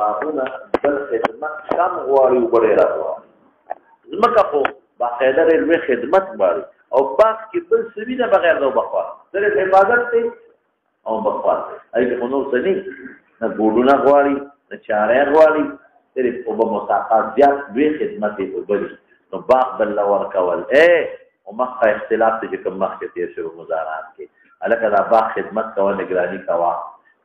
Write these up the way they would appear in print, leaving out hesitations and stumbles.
باغونه بل خدمت کم غواړي او ډېر غواړي ځمکه خو باقاعده ریلوې خدمت غواړي او باغ کې بل څه نه بغیر د بخار سره حفاظت دی او بخار دی اې په نور څه نه ګوډونه غواړي نه چارې غواړي صرف او په مساقات زیات دوی خدمت یې وبلي نو باغ بل ورکول او مخه اختلاف چې کوم مخکې تیر شو مزارات کې الکه دا باغ خدمت کوه نگرانی کوه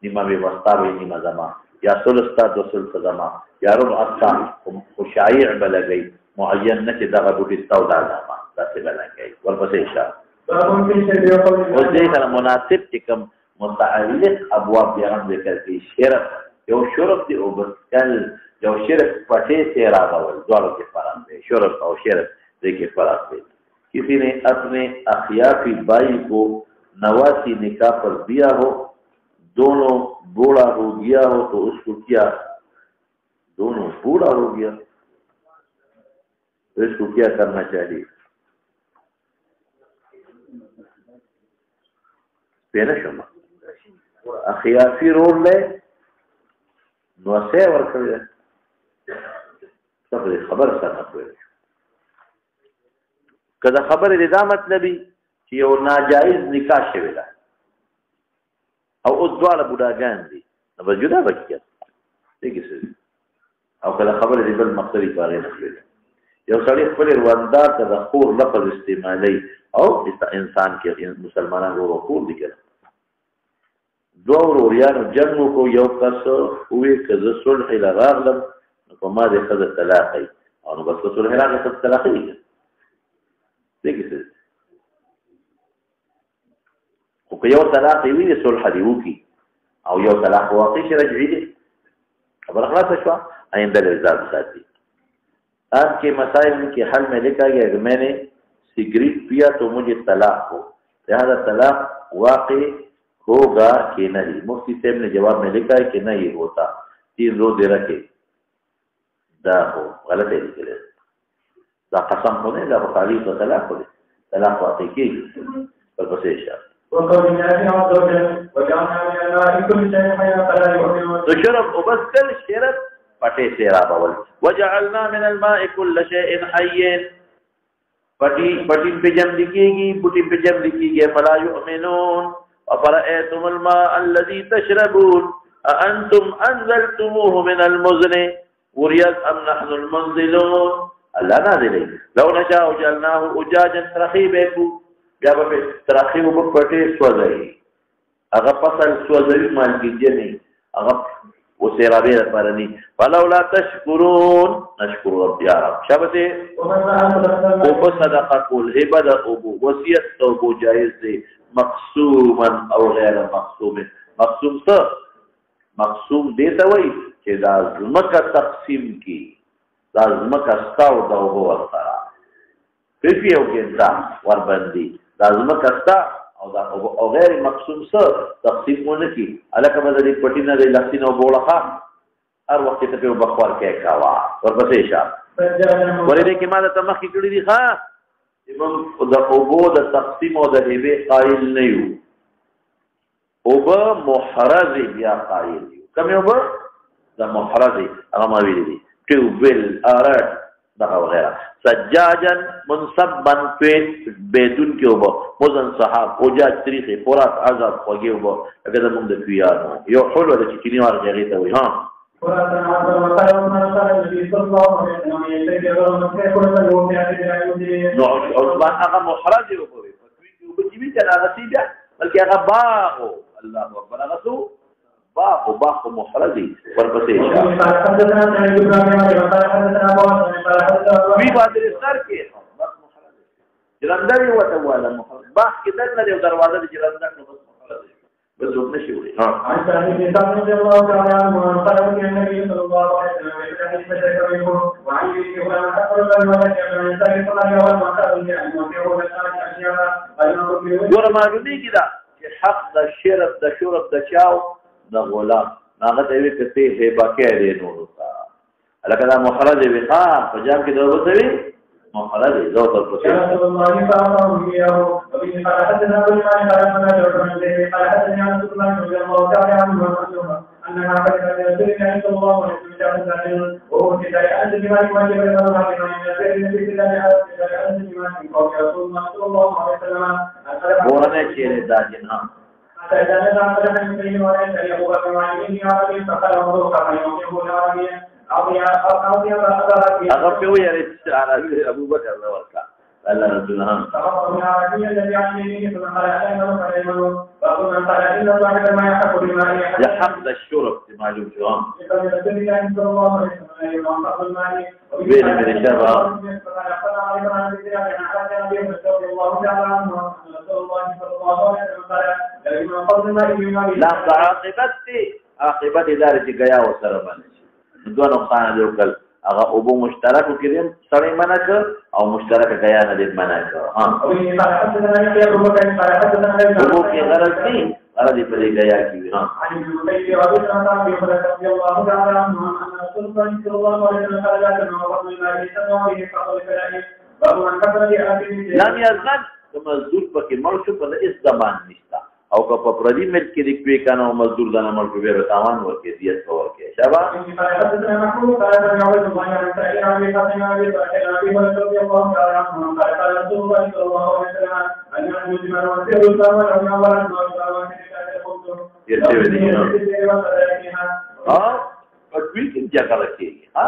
نیمه به وستاوي نیمه زما یا سلستا دو سلس زما یا رب اصلا خوشایع بلګي معین نه چې دغه بوټي استودا زما داسې بلګي ورپسې اشاره او دې سره مناسب چې کوم متعلق ابواب یې هم ذکر کوي شرف یو شرف دی او بسکل یو شرف پټې سے راغول دوړو کې فرق دی شرف او شرف دې کې فرق دی کسی نے اپنے اخیافی بائی کو 89 نکاح پر دیا ہو دونوں بوڑھا ہو گیا ہو تو اس کو کیا دونوں بوڑھا ہو گیا تو اس کو کیا کرنا چاہیے پینا شما اخیافی رول لے نوسے ورکر سب خبر سره کوي کله خبر دې دا مطلبي چې یو ناجایز نکاح شوی دا او اوس دواړه بوډاګان دي نو جدا بکیږي دغه څه او کله خبر دې بل مقصدی پاره نه کړی یو سړی خپل روندار ته د خور لفظ استعمالي او انسان کې مسلمانانو ورکول دي کړه دوه وروریانو جنگ کو یو کس وې کزه صلح لراغلم نو ما دې خدای طلاقي او نو بس صلح لراغله خدای طلاقي دغه څه خو که یو طلاق وي د صلح دی وکي او یو طلاق واقعي رجعي دی خبر خلاص شو آئندہ لذات ساتھی آپ کے مسائل کے حل میں لکھا گیا کہ میں نے سگریٹ پیا تو مجھے طلاق ہو لہذا طلاق واقع ہوگا کہ نہیں مفتی صاحب نے جواب میں لکھا ہے کہ نہیں ہوتا 3 روزے رکھے دا ہو غلط ہے لکھ لے دا قسم ہونے دا تعلیق و طلاق ہونے طلاق واقع کی پر بس اشارہ تو شرف وبس کل شرف پٹے سے رابول وجعلنا من الماء كل شيء حي پٹی پہ جم لکھے گی بوٹی پہ جم لکھی گی فلا يؤمنون افرأيتم الماء الذي تشربون أأنتم أنزلتموه من المزن وريت أم نحن المنزلون الله نازل لو نشاء جعلناه أجاجا ترخيبكم بیا به تراخی او په پټه سوځي هغه فصل سوځي مال کې جنې هغه وسیرابه لپاره ني فلولا تشکرون نشکر رب یا رب شابته او صدقه کول عبادت او وصیت او جائز دي مقسوما او غیر مقسوم مقسوم څه مقسوم دي ته وای چې دا زمکه تقسیم کی دا زمکه ستاو دا او ورسره پیپی او ګندا وربندي لازم کستا او غیر مقسوم سره تقسیم ونه کی الکه بدلی پټینه د لختینو بولخه هر وخت ته په بخوار کې کاوا ورپسې اشاره ورته کې ماده تمخې کړی دي ها امام د اوبو د تقسیم او د هبه قائل نه یو اوبه محرز بیا قائل یو کوم اوبه د محرز هغه ما ویلي دي ټیوبل ارات دغه وغیرہ سجاجا منصبا بدون کې وبو مزن صحاب اوجا تاریخ پورات عذاب خوږي وبو اگر موږ د پیانو یو حلو د چینی ورغی ته وي ها نو او هغه محرز وبو په دې کې هغه سیده بلکې هغه باغ الله اکبر هغه تو باغ محرزي ورپسې وی باندې سر کې جلندر یو ته والا محرز باغ کې دغه یو دروازه د جلندر نو بس محرزي بس وبنه شي وي ها ګور معلومي کیدا چې حق د شرف د چاو دا غلام هغه ته وی کته هبه کې دی نو تا الکه دا محرز وی ها پنجاب کې دوه وسوي محرز زو تر پوښتنه أنها قد رسول الله صلى الله عليه وسلم وهو في ذلك أنت بما يواجه الله من النبي في ذلك أنت بما من قول رسول الله صلى الله عليه وسلم بورنا شيء داجنا فإذا نزع فلح المسلمين وليس يبغى بمعلمين عربي فقال مضوك من يومه عربيا أغفر يا ريت على أبو بكر وكا الله رسول الله فقال عربيا الذي عن يمينه ثم قال أيمن فأيمن فقل من قال إن الله كما يحب بما يحب الشرب كما يجب شرام بين من الشرع لا عاقبت ذلك جاء وسرمان دون نقصان ذوكل اغا ابو مشترك كريم سړی منک او مشترک غیا نه دې منک ها ابو کې غرض دي غرض په دې غیا کې ها لم يزن مزدور پکې مرشو په اس زمان نشتا او که په پردي ملک کې د کوي کنه او مزدور د عمل په بیره تاوان ورکې دیت په ورکې شابه کوي کې جګړه کېږي ها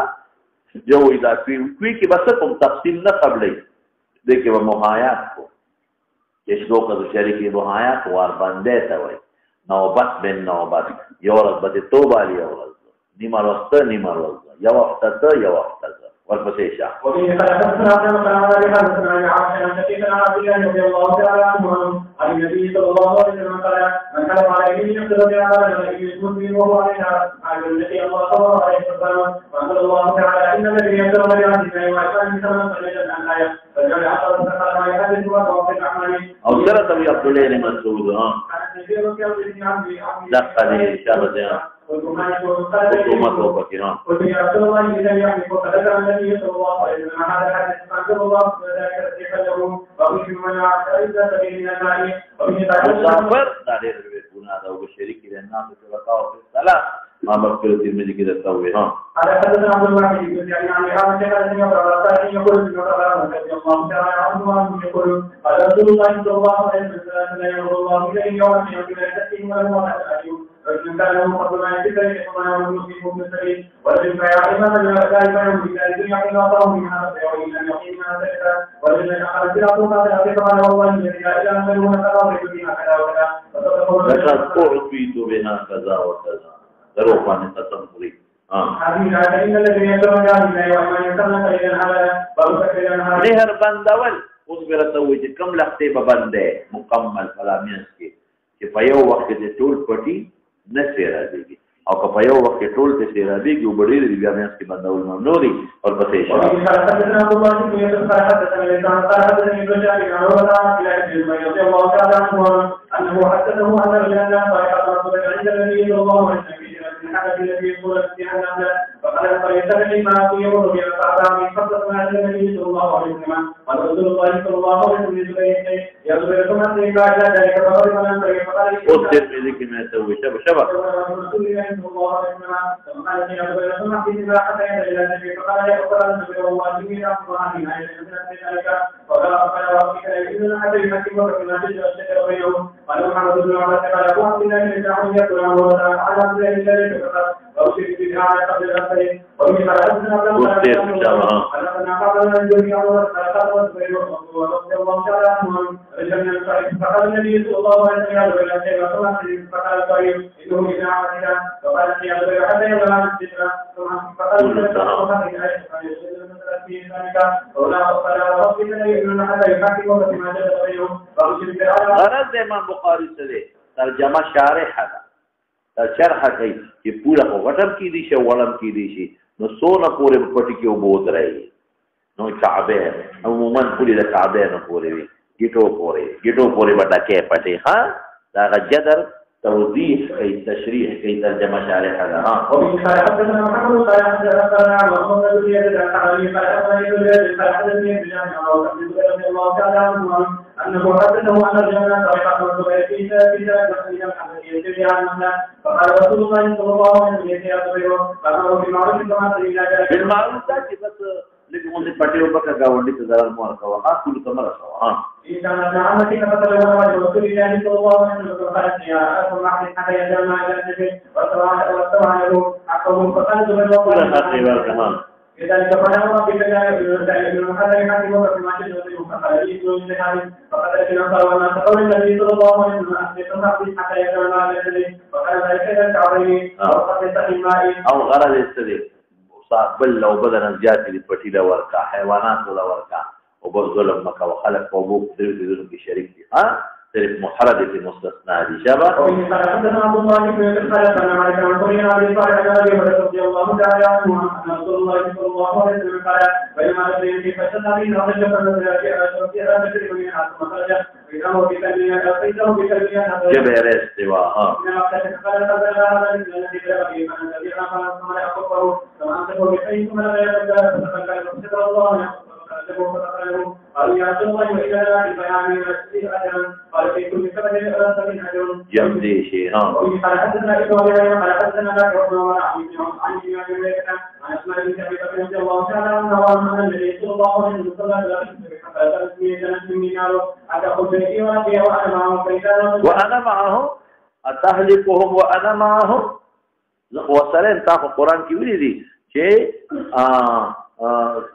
جو دا کوي کې بس کوم تفصیل نه قبلې دغه مهایات کو یشلو قد شریکی بحایات وار بنده تاوی نوبت بن نوبت یورد بده توبالی یورد نیمار وقت نیمار وقت یو وقت تا یو وقت تا والفسیشا وفيه فلحسنا عبد المقام حدثنا عن شقيقنا عبد الله رضي الله تعالى عنه عن النبي صلى الله عليه وسلم قال من كان على يمين يقتل بعمل المسلم وهو عليها عن النبي الله صلى الله عليه وسلم وقال الله تعالى ان الذي يقتل بعمل وعشان ثمن فليجد عن الايه فجعل عشرة سنة ما يحدث وقوة الأعمال أو سرة عبد الله بن مسعود دخل شرطها حكومة وفكرة قلت يا رسول الله إذا يحلف فذكر النبي صلى الله عليه وسلم هذا الحديث فأنزل الله ذلك الذكر له ومن من إذا سبيل من الماء مسافر تعالى البيتون هذا وبشريك للناس في الرقاء وفي الصلاة ما بذكر الترمذي كده تسوي ها على حدثنا عبد الواحد بن يعني عن هذا الشيخ الذي يقول ابن عمر رضي الله تعالى عنه يقول قال رسول الله صلى الله عليه وسلم لا يرضى الله اليه يوم يوم لا تاتيه ولا تاتيه رجل كان له قبل ما يكتب كما يقول مسلم بن سعيد ورجل فيا ايمان لا يفهم بذلك الدنيا الا الله من هذا وان لم يقيم من ذلك ورجل اخر صراط ما ذلك كما هو الله الذي لا اله الا هو تراضي بما كذا وكذا لقد اعطيت بها كذا وكذا دروغان قسم پوری مهر بندول اوس ورته وي چې کم لختې به بندې مکمل فلامینس کې چې په یو وخت کې ټول پټي نه سیرادېږي او که په یو وخت کې ټول ته سیرادېږي او بډېر دی بیا مینس کې بندول ممنوع دي او پسې شي انه حدثه ان رجلا صالحا عند النبي صلى الله عليه وسلم الذي يقول استعانة فقال فليتبعني ما في يوم بأصحابه من فضل ما النبي صلى الله عليه وسلم قال رسول الله صلى الله عليه وسلم يا زبير ثم أنت بعد ذلك فقال من أنت فقال أذكر بذلك ما يسوي شبه رسول الله صلى الله عليه وسلم فقال يا زبير ثم أنت حتى إلى النبي فقال يا أخبر الزبير والله جميل أخبر عني عن ذلك فقال فقال ربك إذن حتى يحكم وكما تجد الشكر بينهم قال محمد بن عمر قال أبو عبد الله بن جعفر يقول على عبد الله بن وأوصي بالدعاء قبل الأخر ومن حدثنا قبل حدثنا قبل أن يجري الله تعالى رضي الله تعالى عنهم رجل فقال النبي صلى الله عليه وسلم إلى شيء فقال الطيب إنه من عملنا فقال يا رجل حتى يبلغ الذكر فقال غرض امام بخاری سے ترجمه شارح ہے شرح کوي چې پوره غټم کې دي شي وړم کې دي شي نو سونه پورې پټي کې وبود راي نو کعبه عموما پوره د کعبه نه پورې وي ګټو پورې وټا کې پټي ها دا جدر توضیح کوي تشریح کوي ترجمه شارح ده ها او په حدثنا محمد قال حدثنا محمد بن يزيد عن علي قال حدثنا يزيد قال حدثني بن الله تعالى عنه أنه حدثه أن رجلا سرق من زبير في ذلك مسجدا يجري عن مهلا فقال رسول الله صلى الله عليه وسلم يا زبير فأمره بالمعروف كما سئل بالمعروف تاكي بس لكن مجھے پٹے اوپر کا گاونڈی تو ضرر مار کا وہاں کل کمر رسوا ہاں إن كان نعمتي فقد له رسول الله صلى الله عليه وسلم قال يا أخو معك حتى يجمع إلى النبي واستوى له حقه فقال زبير لذلك فنظر بكذلك من محل حاتم وفي المعجز فقال يجوز لهذه فقد النصر والناس قول النبي صلى الله عليه وسلم أحسن حتى يجمع على النبي وقال ذلك التعظيم وقد يستحي الماء او غرض استدي بل لو بدن زيادة للبتي لوركا حيوانات لوركا وبر ظلم مكا وخلق وبوك دريد ذنب بشريك ها صرف محرد في مستثناء دي شبه وإن قال حدثنا عبد الله بن خالد بن مالك عن قرين أبي صالح عن أبي هريرة رضي الله تعالى عنه أن رسول الله صلى الله عليه وسلم قال بينما رجلين في فشل أبي رجل فنزل بشر من حاتم خرج فإنه بكلمة جبه استواء من وقت قال هذا هذا الذي بلغ به من الذي قام ثم لا يخبره ثم أمسكه بحيث ثم لا يتبع فقال الله قال يا الله وإلى البيان والتسليم أجرا قال في كل سبب من أجر يمضي شيء قال حدثنا إبراهيم قال حدثنا ذاك وابن عن عن أسماء بنت أبي بكر رضي الله تعالى عنها وعن النبي صلى الله عليه وسلم وأنا معهم أتهلكهم وأنا معهم وسلام تاخذ القرآن كي ولدي شيء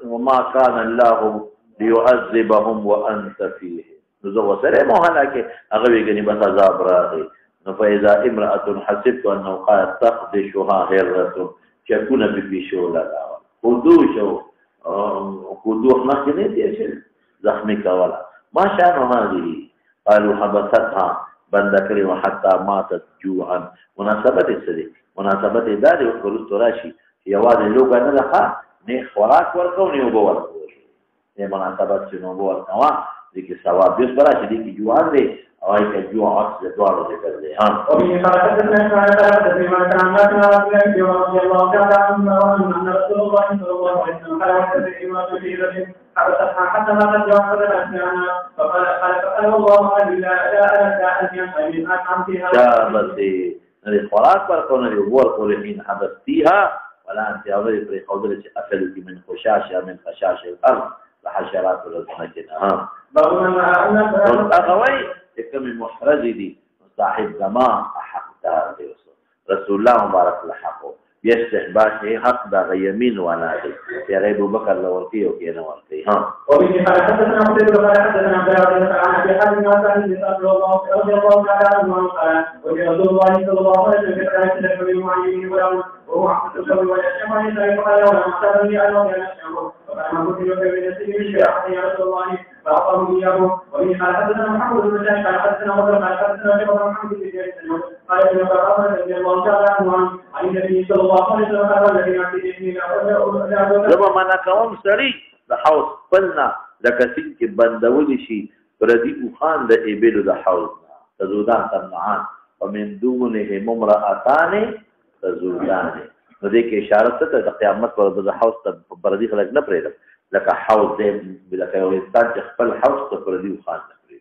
وما كان الله ليعذبهم وأنت فيه نزو سلام وهلاك أغوي جني بس عذاب راغي فإذا امرأة حسبت أنه قال تخدشها هرة شكون ببيشو لها خدوشو خدوح ما كنت يشل زخمي كولا ما شأن هذه قالوا حبستها بندكري وحتى ماتت جوعا مناسبة السدي مناسبة داري وقلت راشي يواد اللوغة نلقى نه خوراک ورکو نه وبو ورکو نه مناسبت شنو وبو ورکو دغه ثواب دې برا چې دې جوان دې او هغه جوان عکس دوارو دې کړل ها او په حالت کې چې ما كان رسول الله تعالى عنه رسول الله صلى الله عليه وسلم قال في رجل حتى ما تجاوز الأسنان فقال الله لا أن أطعم فيها شابتي الخوراك ورکو نه وبو ورکو لحين حبستيها ولا أنت أولي في قولة أكلك من خشاشة من خشاش الأرض لحشرات الأسماكنا أغوي كم محرز دي صاحب زمان أحق رسول الله مبارك لحقه يستحباشه حق دا غيمين ونادي يا غيب بكر لورقي وكينا ورقي وبه قال حدثنا عبد الله حدثنا عبد الله عن ابي حاتم رضي الله تعالى عنه قال ورسول الله صلى الله عليه وسلم كان يتلف بالمعين وهو عبد الصبر والشمال فقال له ما اختارني ان ينشأه فقال ما كنت يكفي نفسي من شيء يا رسول الله فاعطاه اياه وبه قال حدثنا محمد بن جعفر قال حدثنا بدر قال حدثنا شيخ محمد بن جعفر قال ابن عمر رضي الله تعالى عنه عن النبي صلى الله عليه وسلم قال الذي يعطي لما ما نكوم سري د حوض پلنا لکه څنګه بندول شي پردي خان د ایبلو د حوض تزودان تمنعان ومن دونه ممرأتان تزودان نو دې کې اشاره ته د قیامت پر د حوض ته پردي خلک نه پرېږدم لکه حوض دې لکه یو انسان چې خپل حوض ته پردي خان نه پرېږدي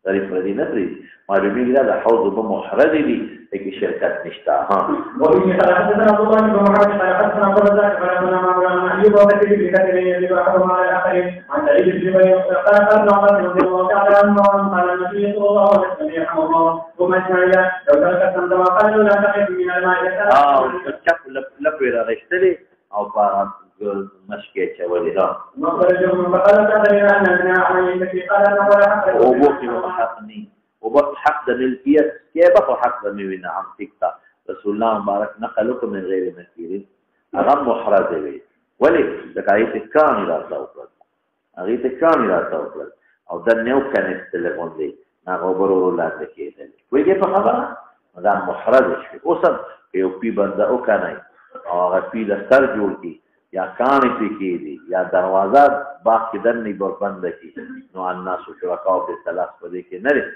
دې پردي نه پرېږدي معلومیږي دا حوض به محرز دي کې شرکت نشته ها وبه قال حدثنا عبد الله بن محمد قال حدثنا عبد الرزاق قال حدثنا معمر ايوب وكثير بن كثير يجب احدهم على الاخرين عن سعيد بن جبير قال ابن عمر رضي الله تعالى عنه قال النبي صلى الله عليه وسلم يرحمه الله ثم اسماعيل لو تركت كما قال لا تقف من الماء چپ لپ راغشتلي او په مشکې چولې ها مخرجهم فقال تعالى ان النبي قال او وقت حقني وبحق د ملکیت کې به حق د میوي نعم تکتا رسول الله مبارک نقلک من غیر مسیرین هغه محرز وي ولی د کایت کان راځو هغه ته کان راځو او د نو کنيست لګون دي هغه برور لاته کېدل ویګه په خبره دا محرز شي اوس یو پی بنده او کنه او هغه پی د سر جوړ کی یا کان پی کېدی یا دروازه باغ کې دني بور بند کی نو الناس شرکاو په ثلاث پدې کې نه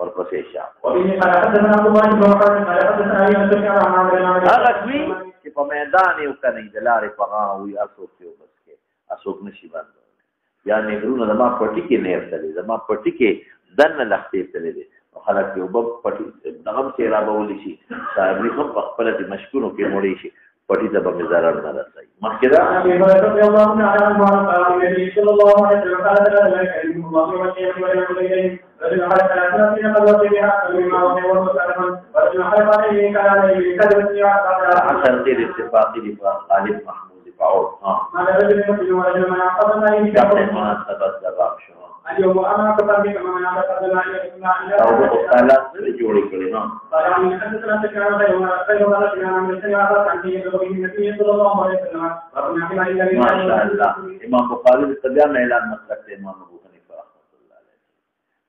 ورپسې شاه وبه قال حدثنا عبد الله بن محمد قال حدثنا ايوب بن عمرو هغه کوي چې په میدان یو کني د لارې په غاوي اسوک یو بس کې اسوک نشي باندې یا نهرونه زما پټی کې نه ارتلې زما پټی کې دنه لختې تللی دی خلک یو بب پټي دغه سیرابه ولي شي صاحب هم په خپل د مشکونو کې موړي شي پټي ته به ضرر نه رسي مخکې دا حسن دې اتفاقي دی په غالب محمود فعول مناسبت د باب شو اليوم أنا كتب كما أنا كتب لا او تعالی سره جوړی کړی نو ماشاء الله امام بخاری د تبع اعلان مسلک ته امام ابو حنیفه رحمۃ اللہ علیہ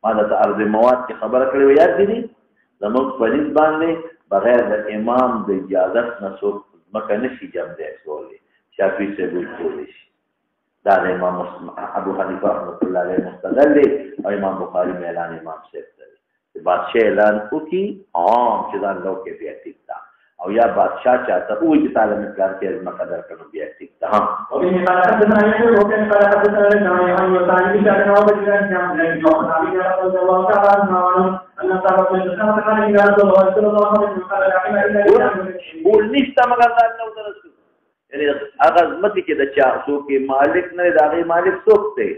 ما د عرض مواد کی خبر کړو یاد دي زموږ په نس باندې بغیر د امام د اجازت نسو مکه نشي جمع دی سوالي شافعي سے وایي دا امام ابو حنیفه رحمۃ اللہ علیہ مستدل او امام بخاری میں اعلان امام سے بادشاہ اعلان کو کی عام چیزان لو کے بھی ٹھیک تھا او یا بادشاہ چاہتا وہ کی تعالی میں کار کے ازما قدر کرو بھی ٹھیک تھا ہاں اور یہ قال حدثنا يحيى وكان قال حدثنا جماعه عن وسائل بشار وبجر جامع جو صحابي رضي الله تعالى عنه ان صاحب من سمع قال يا رسول الله صلى الله عليه وسلم قال لا اله الا الله قول نشتا مگر الله رسول یعنی هغه ځمکې چې د چا څوک مالک نه دی هغه مالک څوک دی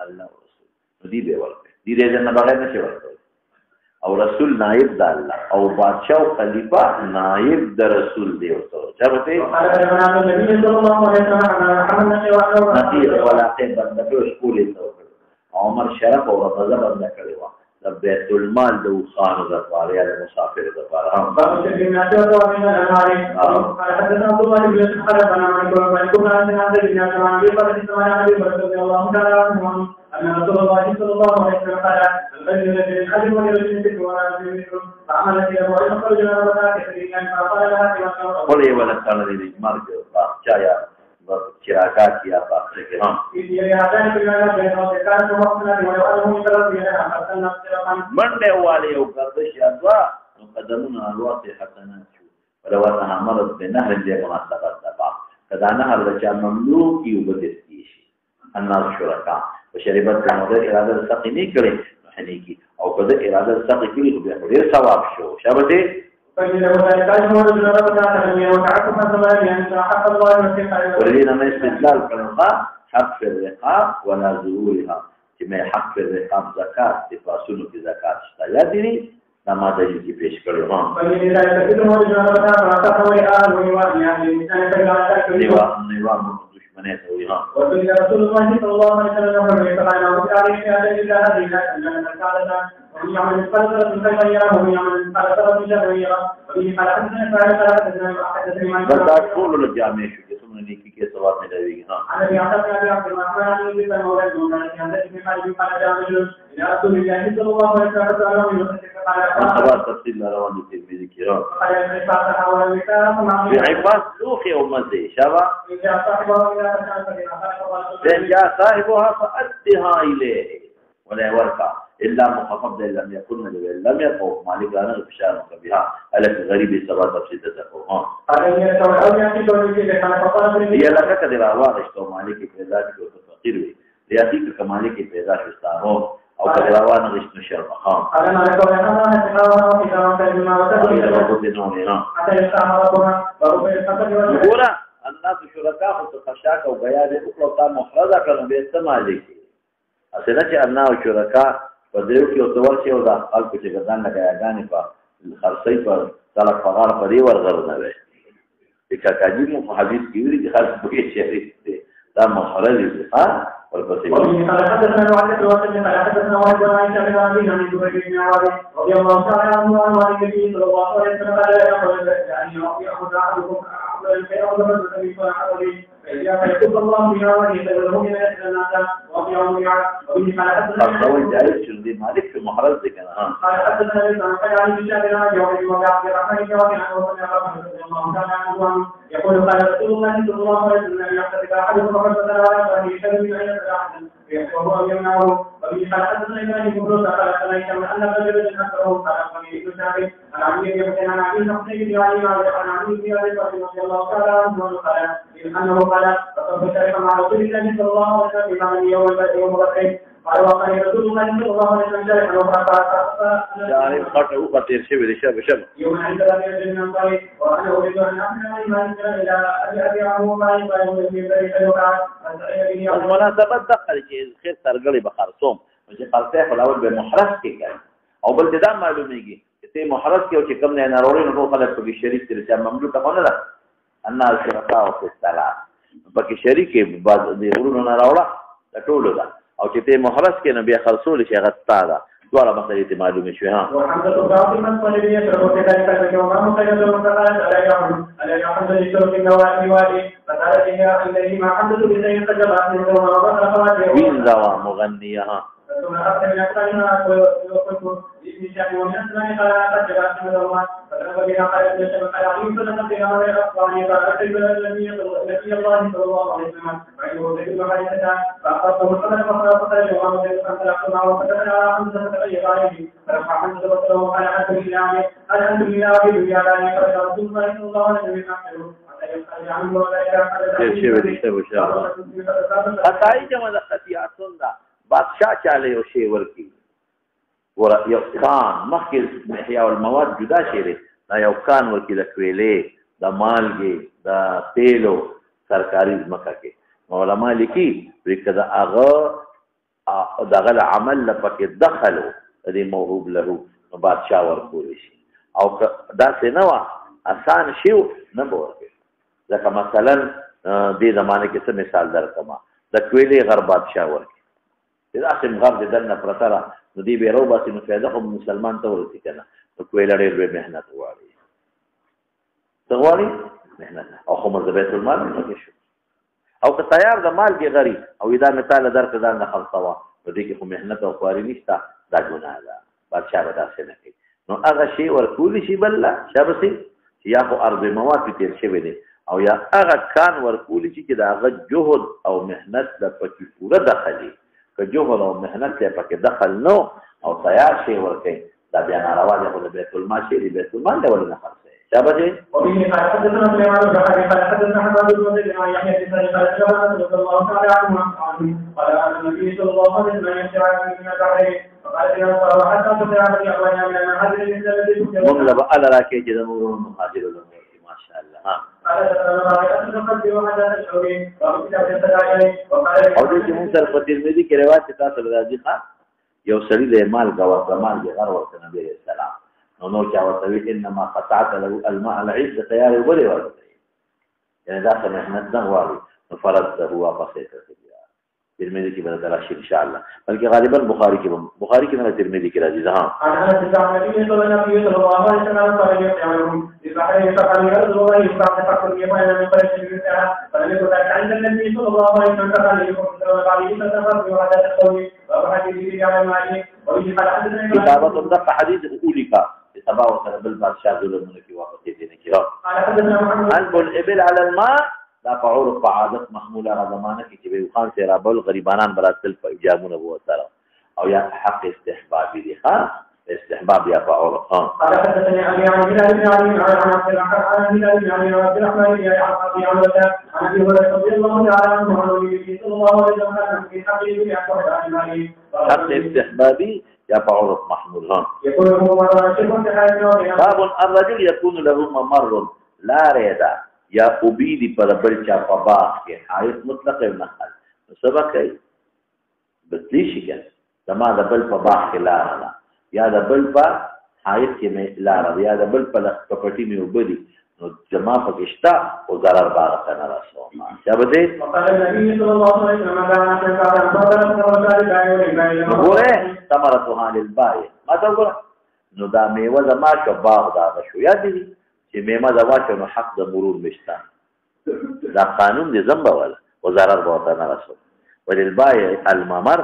الله رسول دې به ورته دې نه بغیر نشي ورته او رسول نائب د الله او بادشاہ او خلیفہ نائب د رسول دی ورته چرته نصیحت ولاقه بندګو شکولې ته عمر شرف او رضا بند کړی و د بیت المال د خان د پاره یا مسافر د پاره هم أن رسول الله صلى الله عليه وسلم قال الرجل الذي يحلم وليرجل في ورجل فعمل في أبواب خرج من الركعة كثيرا فقال لها قل إيه ولا كان لي مار جايا چراغات یا پاسه کې هم منډه والے او گردش ادوا قدمونه الوقت حسنات شو ولو انها مرض بنهر دې مناسبت ده کدا نهر چې مملوک یو بدستي شي الناس شرکا وشربت كمده اراده السقي نه کړي حنيكي او کده اراده السقي کړي خو به ډیر ثواب شو شابته ولدينا ما استدلال كلمه حق في الرقاب ولا ظهورها كما حق في الرقاب زكاه تفاصيل في زكاه شتا يدري نما دلی کی پیش کړو ها نیوا دشمنه ته وي ها رسول الله صلی الله علیه وسلم فرمایي ومن يعمل مثقال ذرة خيرا يره ومن يعمل مثقال ذرة شرا يره وبه قال حدثنا فاعل قال حدثنا حدثني من بس كل الجامع شو جسم نیکی کے ثواب میں دے گی ہاں انا يعتقد ابي عبد الرحمن بن مولى المولى كان ذلك من قال جامع الى رسول الله صلى الله عليه وسلم خبر تفصيل روان الترمذي كرام بعباس لوخي ومزي شبا إن جاء صاحبها فأدها إليه ولا يوركا إلا مخفض لم يكن لم يقف مالك لنا بشارك بها ألك غريب سبا تفصيل تتفوها هي لك كذب أواغش تو مالك بذاتك وتفقير بي ليأتيك كمالك بذاتك استعمال او کدراوان غشت نشر مقام ګوره الناس شرکاء خصخشاک او بیان وکړو تا مخرجه کړو به استعمال کی اسنه چې الناس شرکاء په دیو کې او تور چې او د خلکو چې ګدان لګیاګانې په خرڅي پر طلب فقار په دی ورغړ نه وي چې کاجی مو په حدیث کې ویلي چې خلک به شریک دي دا مخرج دي ها والبصير قال حدثنا وعلي بن واسع قال حدثنا وعلي بن عائشة بن عبد عن زبير بن عواد رضي الله تعالى عنه عن النبي صلى الله عليه وسلم قال يعني يأخذ أحدكم الخير والبصر فإذا فيكتب الله بها ويتبعه من الناس وأطيعه وبه قال حدثنا أول جالس شردي مالك في محرز ذكر قال حدثنا لسان قال عن بشار بن عبد وعبد الرحمن بن عوف عنه رضي الله تعالى عنه يقول قال رسول الله صلى الله عليه وسلم يحتسب أحدكم فقد على فهي شر من أن أحد وهو يمنعه وبه قال حدثنا إبراهيم بن موسى قال حدثنا أن رجلا أكثره قال أخبرني ابن سعد عن عبد بن عن عبد بن علي عن عبد بن علي رضي الله تعالى عنه قال أنه قال فقد شرك مع رسول الله صلى الله عليه وسلم يوم بدر قال وقال رسول الله صلى الله عليه وسلم يعني خاطئ وقتير شبه شبه يوم عند ربي من قال وانا اريد ان احمل ايمان الى ابي عمرو ما يقال من ذلك الوقت المناسبه دخل چې خیر سرګړي بخرصوم چې خرڅه خلاول به محرز کې کوي او بل دا معلومیږي چې محرز کې او چې کوم نه ناروري نو خلک په شریک کې چې مملوک نه ده ان الشركاء في الصلاه پکې شریک بعد د ورونو نه راوړه ټولو ده او چې ته محرز کې نو بیا خرصول شي غتا ده دواړه مسلې ته معلومه شوې ها وحمد الله من قلبي يترك ذلك اليوم ما خير له فقال الا يحمد لله في نوافي وادي فقال يا الذي ما حمد بزين قد جاء من يوم وقد فوات بين زوا مغنيها ثم أخذ من أكثرها وقلت بإذن شاء ومن قال قد جاء من الله فذهب بها قال ابن شيخ قال عليم فلقد بها غير أخواني فأكتب النبي الله صلى الله عليه وسلم فإنه ذكر حديثة فأخذته القدر فقال وما ذكر أن تلقى معه فكتب على حمزة فتغير عليه فرفع حمزة بصره وقال الحمد لله في دنيا لا يقرأ رسول الله صلى الله عليه وسلم خطائی جمع دا خطیاتون دا بادشاہ چاله یو شی ورکی ور یو کان مخکې احیاء المواد جدا شی دی دا یو کان ورکی د کویلې د مالګې د تیلو سرکاري ځمکه کې علماء لیکي چې دا هغه دغه عمل لپاره دخلو د موهوب له نو بادشاہ ورکول شي او دا څه نه آسان شی نه ورکي ځکه مثلا دې زمانه کې څه مثال درکما د کویلې غر بادشاہ ورکی دا اسم غر د دنه پرتره نو دی به رو باسي نو فایده هم مسلمان ته ورته کنه نو کویل ډېر به مهنت غواړي مهنت او خو مزبیت المال نه شو او که تیار د مال کې غری او دا مثال درته دا نه خلصوا نو دې کې خو مهنت او خواري نشته دا ګناه ده بادشاہ به تاسو نه کوي نو هغه شی ورکول شي بل شابسي یا خو ارض مواد تیر شوی دی او یا هغه کان ورکول شي چې دا هغه جهد او مهنت د پکې پوره داخلي که جهل او محنت ته پکې دخل نو او تیار شي ورکې دا بیا ناروا دی خو بیت المال شي بیت المال له ولنه خرڅه شابه دي او به حدثنا سليمان بن حدثنا حماد بن يحيى بن سعيد رضي الله تعالى عنه قال النبي صلى الله عليه وسلم يشاء من البحر فقال يا صلى حتى تدعى يا اخواني من هذه الذي مغلب على راكي جد نور مهاجر ما شاء الله ها او دې چې موږ سره په ترمذی کې روایت تاسو راځي ښا یو سړی د مال غوا مال یې غر ورته نبی رسول الله نو چا ورته انما قطعت له الماء العز تیار وبلي ورته یعنی دا څه مهنت نه غواړي فرض هو واپس کوي ترمذی کې به دراشي ان شاء الله بلکې غالبا بخاری کې نه ترمذی کې راځي ها انا النبي صلى الله عليه وسلم قال يعلم ببحر فقال يرزق يفتح فقر يما من قريش منها فلم يكن عند النبي صلى الله عليه وسلم قال يكون قال يتفق وهذا القول وحديث به عن مالك وفي حديث كتابه الضبط حديث اوليكا تبع وسلم بالبادشاه ذل الملك وقت دين كده قلب الابل على الماء دا فعورف عادت محموله را زمانه کې چې به خان سره رابل غریبانان براتل په اجامونه وو سره او یا حق استحبابي دي ها استحباب یا فعورف ها قال حدثني ابي عن هلال بن علي عن هلال بن علي عبد الرحمن بن ابي عمرو عن ابي هريره رضي الله تعالى عنه عن النبي صلى الله عليه وسلم في حقه يحكم عن مالي حق استحبابي یا فعورف محمول ها يقول هو باب الرجل يكون له ممر لا ريدا یا اوبیدی پر بل چا په باغ کې حایت مطلق نحل سبق کوي بدلی شي کنه زما د بل په باغ کې لاره یا د بل په حایت کې مې لاره یا د بل په پټی مې وبدي نو جما پکشتا او ضرر باغ کنه راسو چا بده وقال النبي صلى الله عليه وسلم ګوره ثمرتها للبائع ما ته ګوره نو دا میوه زما شو باغ دا شو یا دي چې میمه زواچو نو حق د مرور مشتا دا قانون دې زمبا ولا وزارت بوته نه رسول وللبائع الممر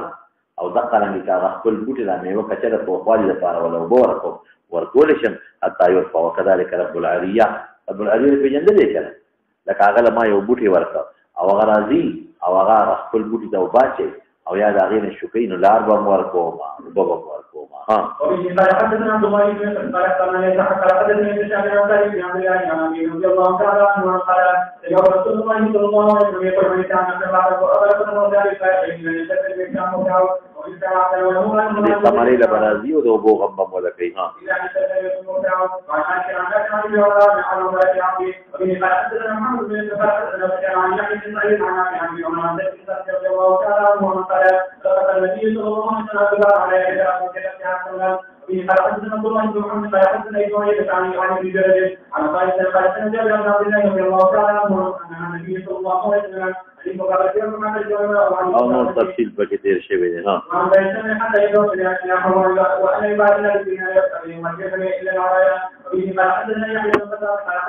او دقلنګ کا خپل بوټي د میوه کچره په خپل لپاره ولا وبورکو ورکول شم حتی یو په وکذالک رب العالیه رب العالیه په جند دې کړه لکه هغه ما یو بوټي ورکا او هغه راځي او هغه خپل بوټي ته وباچي او یا دا غیر شوکین لار به ورکو ما وبو ورکو ما ها او چې قال حدثنا عبد الله بن قال قال لي حدثني ابن شهاب بن عبد الله بن رضي الله تعالى عنه قال يا رسول الله صلى الله عليه وسلم يقول كان بعد أبلغ ذلك إن يستقبل كان دې کمرې له برازي او د اوبو غم ولا کوي ها في حدثنا عبد الله بن محمد قال حدثنا ابراهيم عن ابي جرير عن قال حدثنا جابر بن عبد الله رضي الله تعالى عنه ان النبي صلى الله عليه وسلم او نور تفصیل پکې تیر شوی دی ها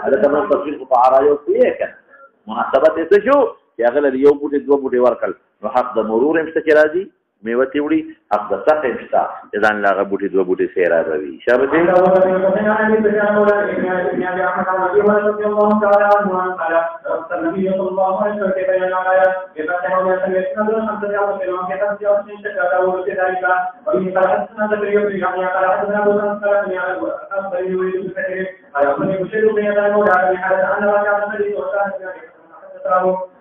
هذا كمان تفصيل په عرايو کې کنه مناسبت څه شو چې هغه یو بوټي دوه بوټي ورکل نو حق د مرور هم څه راځي میوه تیوړي حق د سخت شتا ځان لاغه بوټي دوه بوټي سیرا راوي شابه دې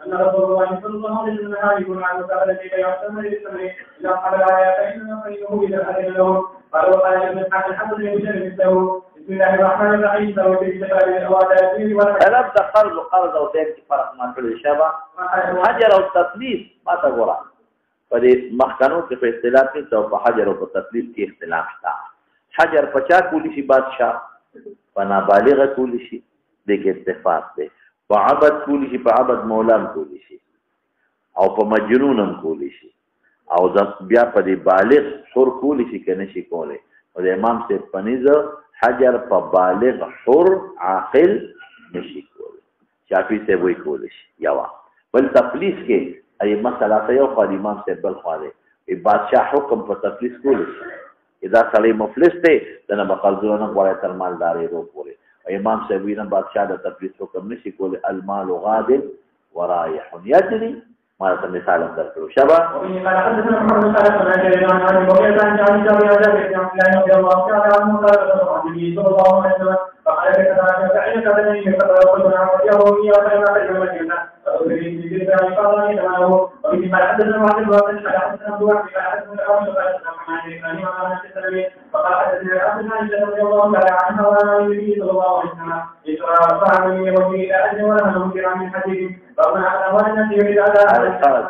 أن رسول الله صلى الله عليه وسلم يقول عن مسألة يعتمد للسمر إذا قال الآيتين فإنه إذا أذن له قال وقال ابن الحسن حسن يجري مثله بسم الله الرحمن الرحيم سوى في كتاب الأواتين طلب د قرض او دین کې فرق ما کړی شابه حجر او تثلیث ما ته ګورا په دې مخکنو کې په اصطلاح کې او په حجر او په تثلیث کې اختلاف شته حجر 50 کولی شي بادشاہ په نابالغ کولی شي د کې اتفاق دی په عبد کولی شي په عبد مولام کولی شي او په مجنونم کولی شي او بیا په دې بالغ حر کولی شي کنه شي کوله او د امام سے پنځ حجر په بالغ حر عاقل نشي کوله شافعي سے وای کولی شي یوا بل تفلیس کې ای مسله ته یو خو امام سے بل خاله ای بادشاہ حکم په تفلیس کولی شي اذا سړی مفلس ته دنه بقرضونه غواړي تر مالداري رو پوره امام سوینا بادشاہ د تفلیس حکم نشي کوله المال غاد ورایح یجري ما ته مثال در کړو شبا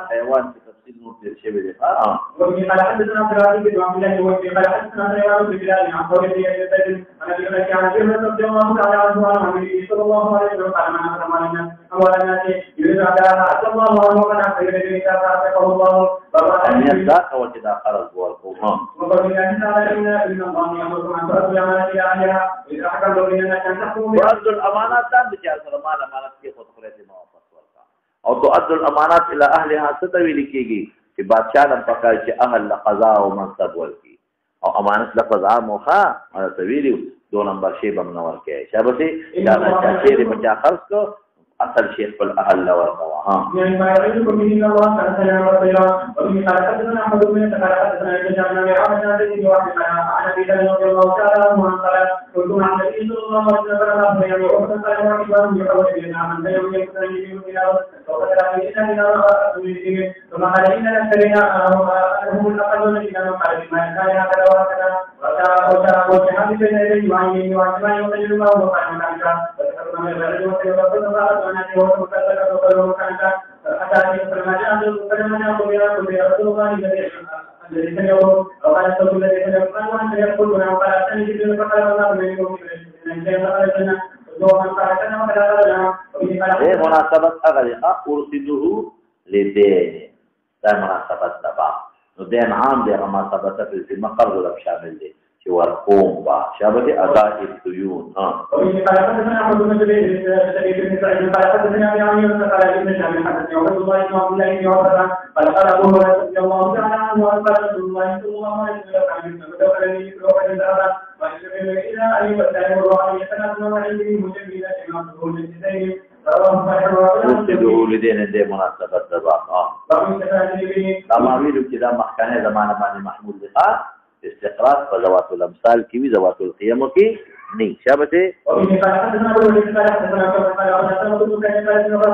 حيوان في تفصيل مبدل شبه دي وفي قال حدثنا عبد العزيز بن عبد الله وفي قال حدثنا حيوان بن بلال عن قول ابي سعيد عن ابي بكر عن جابر رضي الله تعالى عنه عن النبي صلى الله عليه وسلم قال من اكرم علينا اموال الناس يريد اداءها اتى الله عنه ومن اخرج اليه فاتقه الله ان يذاك وكذا قرض والقوم وقال ان الله يامركم ان تؤدوا الامانات الى اهلها واذا حكمتم بيننا ان تحكموا وأدوا الامانات تام بچا سره مال امانت کې خود خورته ما او تؤدوا الامانات الى اهلها ستوي لکيږي چې بادشاہ لم پکای چې اهل قضا او منصب ورکی او امانت لفظ عام وخا او تویلو 2 نمبر شی بمنور کې شابه دا چې بچا خرڅ کو اصل شیخ بالاهل ورقوا ها يعني ما يعيدكم به الله تعالى ورضيا وفي قال حدثنا احمد بن قال حدثنا ابن جابر عن ابي واحد عن ابي ذر رضي الله تعالى عنه قال قلت مع النبي صلى الله عليه وسلم يعني وقت قال وعباد يحول الينا من بين يكتني الى وقد الى ثم قال ان نكرنا هم الاقلون الى قال ما كان هذا وهكذا وكان بين يديه وعينيه وعجبان يقتل الله وقال مناسبت اغلقه ارسده لدين ده مناسبت تبع دين عام ده مناسبت في المقر ولا شامل دي والقوم با شابه اداء الديون ها وفي قال حدثنا احمد بن جرير بن سعيد قال حدثنا ابي عامر قال ابن شهاب حدثنا عبد الله بن عبد الله بن عمر قال قال ابو هريره رضي الله تعالى عنه قال رسول الله صلى الله عليه وسلم فدخلني في وقت الذهب واشتغل الى ان يبتلع الراعي يتنازل عنده مجبلا كما تقول الجزائر ورسده لدين دي مناسبة دبا لما ویلو چې دا مخکنه زمانه باندې محمود لقاء استقراض په ذوات الامثال کې وی ذوات القيم کې نه شابته او ان قال حدثنا ابو بكر قال حدثنا ابو بكر قال حدثنا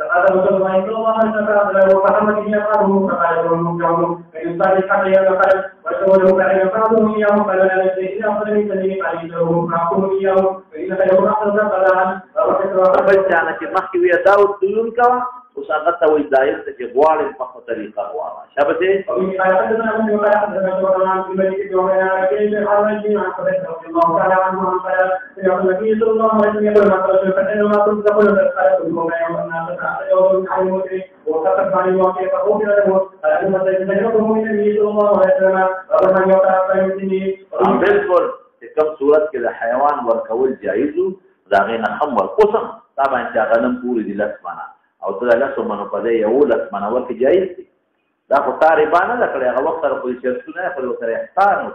هذا رسول الله صلى الله عليه وسلم وفهم به يقاله فقال له المنكر فإن صار حتى يقال وسوله بعد بعضهم إياه قال لا نجد إلى أفضل من الذي قال له معقول إياه فإن خير أحسن قال فبجانا چې مخکې وي داود دلون کا اوس هغه ته وایي دایره ته چې غواړي په خپله طریقه غواړه شابه بالکل کوم صورت کې د حیوان ورکول جایز دا غي نه هم ورکوسم طبعا چې غنم پوری دي لسمانه او ته لاسو منو په دې یو لسمانه ورکې جایز دي دا خو طالبانه نه کړی هغه وخت سره پولیس شرطونه پر وسره احسان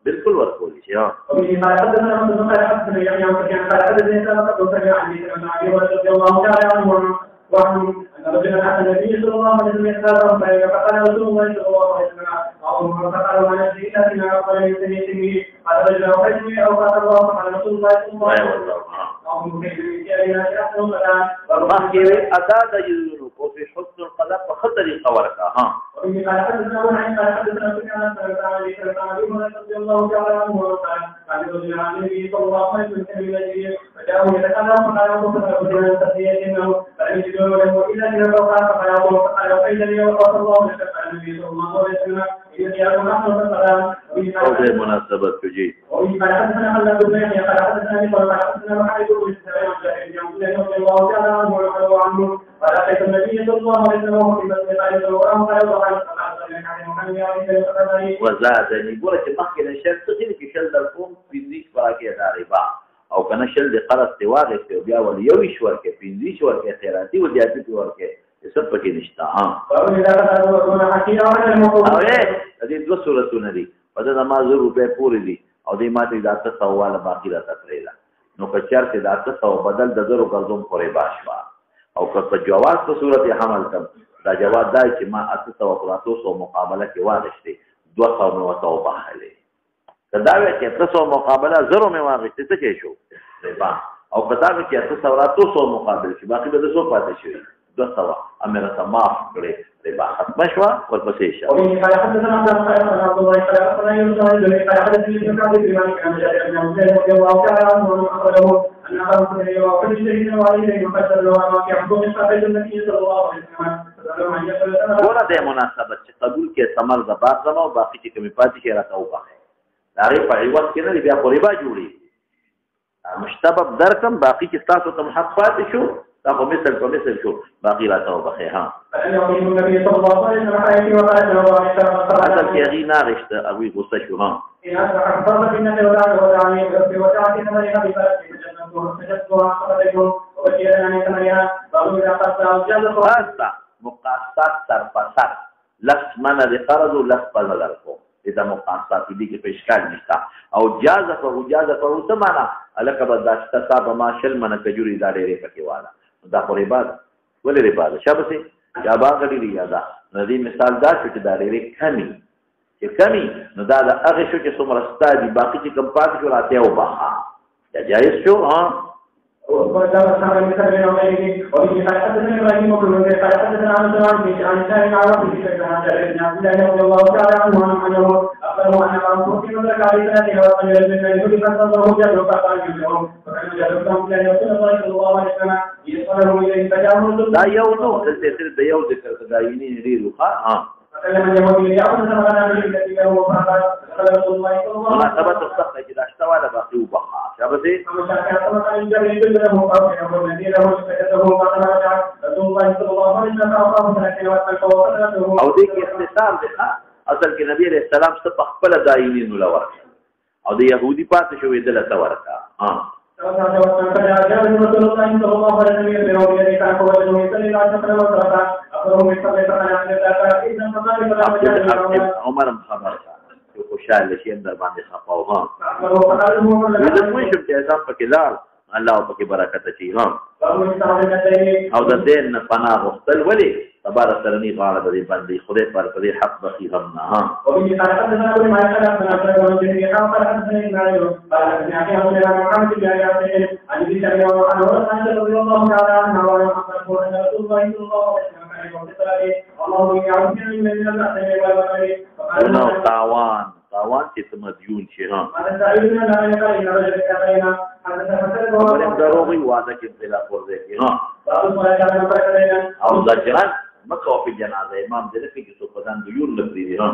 بالکل ورکول شي ها وعن رجل حتى النبي صلى الله عليه وسلم يختارهم فقال رسول الله صلى الله عليه وسلم أو فقال ما نجد إلا فيما قال يسميه قال رجل أو حجمي أو قال الله فقال رسول الله صلى الله عليه وسلم أو مكيد بكائنا شأنهم الآن فالمحكي أتى يزنك وفي حسن القلب فخطر قورك وفي قال حدثنا ونعين قال حدثنا سكانا رضي الله تعالى عنه وقال قال رجل عن النبي صلى الله عليه وسلم فجاءه يتكلم فقال رجل تسلية إنه فلم يجدوا له إلا إذا فقال فقال وقيل لي وقال الله لك النبي صلى الله عليه وسلم إذا جاءكم أحمد السلام وفي مناسبة تجي وفي قال حدثنا خلاد بن يحيى قال حدثنا لي قال حدثنا محمد بن سلام رضي الله تعالى عنه وعنه قال أتيت النبي صلى الله عليه وسلم وفي مسجد قال وقال وزادني يقول لك مخکې د شل څه دي چې شل د قوم فزیک پاکه داربا او کنه شل د قرض دیواغه ته بیا ول یو شور کې فزیک شور کې خیراتی و دیاتي ور کې څه پکې نشته ها او د دې دوه صورتونه دي په د نماز روپې پوری دي او د ماته د تاسو سوال باقی راته کړل نو کچار ته د تاسو بدل د زرو قرضوم پورې باشوا او که په جواز په صورت حمل کم دا جواب دی چې ما 800 مقابله کې واغشتي 200 مې وته وبخلې دا وی چې 800 مقابله زرو مې واغشتي څه کې شو ربا او کدا چې 800 مقابله چې باقي به 200 پاتې شي 200 امره تماف کړي ربا ختم شو ورپسې شه او قال حدثنا عبد الله قال حدثنا يونس قال حدثني ابن عبد الرحمن كان جاء من رضي الله تعالى عنه اخبره ان ابو هريره وكل شيء وعليه يقدر له ما يحكم صحابه النبي صلى الله عليه وسلم ورته د مناسبت چې قبول کې ثمر د باغ زما او باقي چې کمی پاتې کې راته وبخه دا ری په ایوت کې نه بیا په ربا جوړي مشتبه درکم باقي چې تاسو ته حق پاتې شو دا په مثل شو باقي راته وبخه ها اصل کې هغه نه رښت او غوسه شو ها مقاصات سرپسر لس منه د قرض او لس په لرکو دا مقاصات دي کې په اشکال نشته او جازه په وسمانه الکه بداشته صاحب ما شل منه کجوري دا ډېرې پکې واله دا خو ربا ولې ربا شابه سي یا باغ لري یا دا ندی مثال دا چې دا ډېرې کمی نو دا هغه شو چې څومره ستادي باقي چې کم پاتې شو راته او باها دا جایز شو ها وقال صاحب مثال من غيره وفي حدثنا ابراهيم بن قال حدثنا عن سلام بن عن سالم عن ربه عن جابر بن عبد الله رضي الله تعالى عنه انه اخبره ان رسول الله صلى الله عليه وسلم يقول فصله جابر فقال له فكان جابر بن عبد الله صلى الله عليه وسلم يصله اليه فجاءه لا يوم تسير د یو ذکر دایینی لري ها فلما جاءوا به يأخذ ثمنا بالذي له وفقد قال رسول الله صلى الله عليه وسلم ثبت الصح إذا اشتوى باقي وبقى شابتي او دې کې اختصار دی اصل کې نبی عليه السلام څخه خپل دایمین ولور او د يهودي پاتې شوې دلته ورکا ها عمر خبر یو خوشاله شي در باندې خپاو ها زه مو شم چې ځم پکې لار الله پکې برکت شي ها او د دین پناه غوښتل ولې تبارك سرني غاړه دې باندې خدای پر دې حق بخي هم نه ها وبه قال حدثنا ابو ما قال حدثنا ابو بن قال حدثنا اسماعيل قال حدثنا ابي محمد بن عياش عن ابي سعيد عن عائشة رضي الله تعالى عنها وعن اخبره ان رسول الله صلى الله عليه وسلم كان يقول اللهم اني اعوذ بك من البأس والوباء نو تاوان چې مديون شي ها ولم دروغي وعده کې بلا ورده کې ها او ځجران مکو په جنازه امام دې کې چې په دان دیون لري دي ها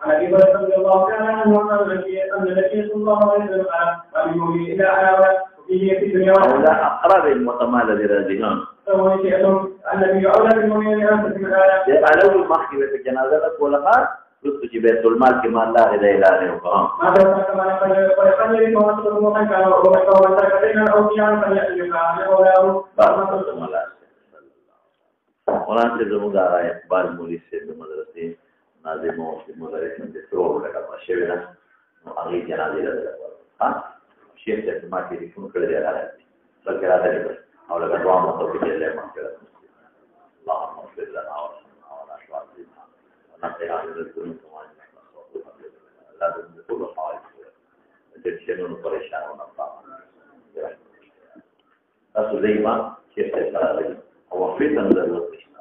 عن ابي هريره رضي الله تعالى عنه ان النبي صلى الله عليه وسلم قال والمؤمن اذا على فيه في الدنيا ولا اقرب المتمال للرجلان النبي اولى بالمؤمنين ان تسمع الايه على المخي في الجنازه ولا ما رسو چې بیت المال کې مال الله دې اعلان وکړه ما ده كما قال فليقل موت المؤمن كان او تركنا او كان فليقل قرآن سے زموږ راي اقبال مولوی سے د مدرسې ناظمو او مدرسین د څو لکه ماشوي نه نو هغه جنازې راځي ها شیخ ته ما کې فون کړی دی راځي بلکې راځي او لکه دعا مو ته کې له ما کړه اللهم اغفر لنا وارحمنا ولا تعذبنا ونقنا من الذنوب وما لا تذنب كل حائط تجنن پریشان ہونا پانا تاسو دیما شیخ ته راځي او فتن ضرورت نشته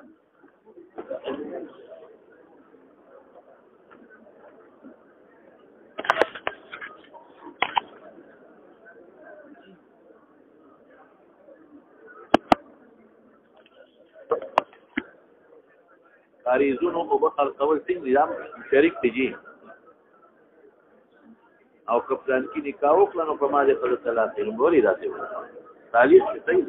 کاریزونو او بخل کول څنګه نظام شریک دی او کپتان کی نکاح وکړو په ما دې په 30 نمبر راځي تعلیق شي